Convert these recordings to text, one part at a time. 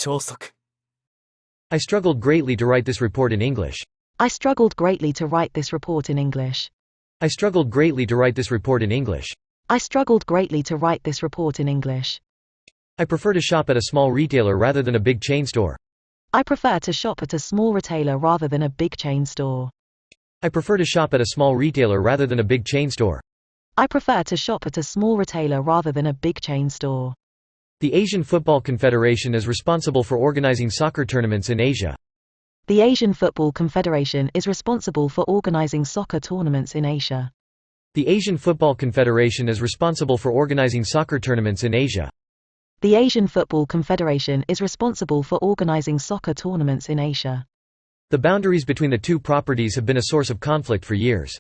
超速 I struggled greatly to write this report in English. I struggled greatly to write this report in English. I struggled greatly to write this report in English. I struggled greatly to write this report in English. I prefer to shop at a small retailer rather than a big chain store. I prefer to shop at a small retailer rather than a big chain store. I prefer to shop at a small retailer rather than a big chain store. I prefer to shop at a small retailer rather than a big chain store. The Asian Football Confederation is responsible for organizing soccer tournaments in Asia. The Asian Football Confederation is responsible for organizing soccer tournaments in Asia. The Asian Football Confederation is responsible for organizing soccer tournaments in Asia. The Asian Football Confederation is responsible for organizing soccer tournaments in Asia. The boundaries between the two properties have been a source of conflict for years.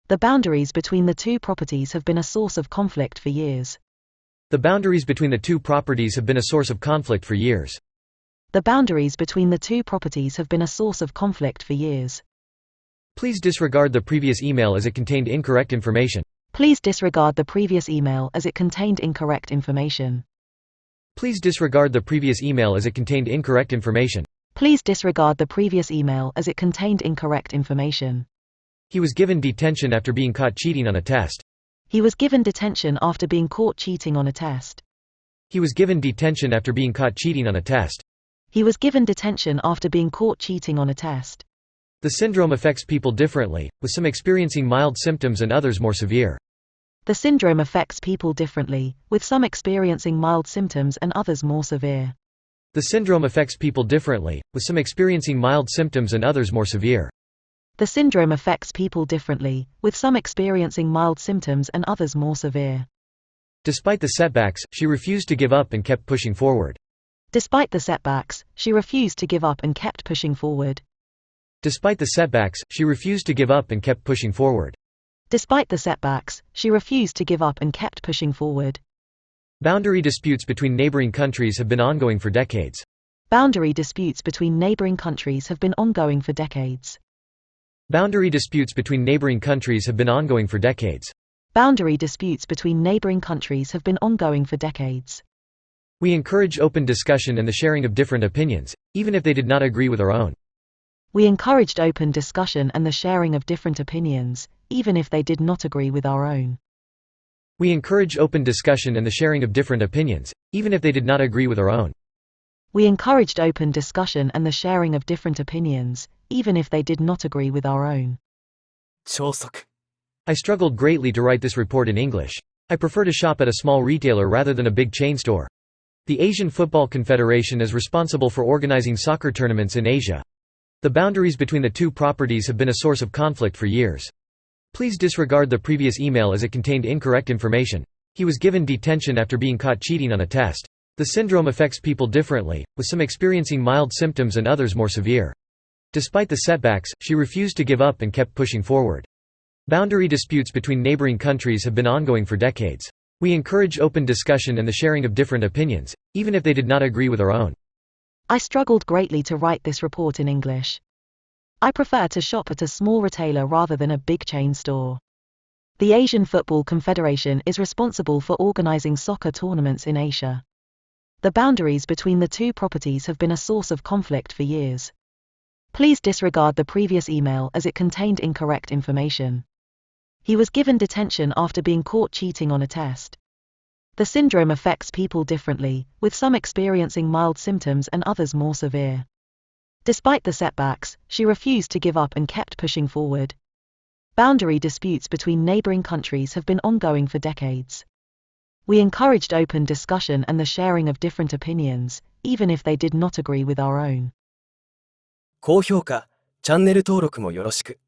The boundaries between the two properties have been a source of conflict for years. The boundaries between the two properties have been a source of conflict for years. The boundaries between the two properties have been a source of conflict for years. Please disregard the previous email as it contained incorrect information. Please disregard the previous email as it contained incorrect information. Please disregard the previous email as it contained incorrect information. Please disregard the previous email as it contained incorrect information. He was given detention after being caught cheating on a test. He was given detention after being caught cheating on a test. He was given detention after being caught cheating on a test. He was given detention after being caught cheating on a test. The syndrome affects people differently, with some experiencing mild symptoms and others more severe. The syndrome affects people differently, with some experiencing mild symptoms and others more severe. The syndrome affects people differently, with some experiencing mild symptoms and others more severe. The syndrome affects people differently, with some experiencing mild symptoms and others more severe. Despite the setbacks, she refused to give up and kept pushing forward. Despite the setbacks, she refused to give up and kept pushing forward. Despite the setbacks, she refused to give up and kept pushing forward. Despite the setbacks, she refused to give up and kept pushing forward. Boundary disputes between neighboring countries have been ongoing for decades. Boundary disputes between neighboring countries have been ongoing for decades. Boundary disputes between neighboring countries have been ongoing for decades. Boundary disputes between neighboring countries have been ongoing for decades. We encourage open discussion and the sharing of different opinions, even if they did not agree with our own. We encouraged open discussion and the sharing of different opinions, even if they did not agree with our own. We encourage open discussion and the sharing of different opinions, even if they did not agree with our own. We encouraged open discussion and the sharing of different opinions, even if they did not agree with our own. 超速 I struggled greatly to write this report in English. I prefer to shop at a small retailer rather than a big chain store. The Asian Football Confederation is responsible for organizing soccer tournaments in Asia. The boundaries between the two properties have been a source of conflict for years. Please disregard the previous email as it contained incorrect information. He was given detention after being caught cheating on a test. The syndrome affects people differently, with some experiencing mild symptoms and others more severe. Despite the setbacks, she refused to give up and kept pushing forward. Boundary disputes between neighboring countries have been ongoing for decades. We encourage open discussion and the sharing of different opinions, even if they did not agree with our own. I struggled greatly to write this report in English. I prefer to shop at a small retailer rather than a big chain store. The Asian Football Confederation is responsible for organizing soccer tournaments in Asia. The boundaries between the two properties have been a source of conflict for years. Please disregard the previous email as it contained incorrect information. He was given detention after being caught cheating on a test. The syndrome affects people differently, with some experiencing mild symptoms and others more severe. Despite the setbacks, she refused to give up and kept pushing forward. Boundary disputes between neighboring countries have been ongoing for decades. We encouraged open discussion and the sharing of different opinions, even if they did not agree with our own. 高評価、チャンネル登録もよろしく。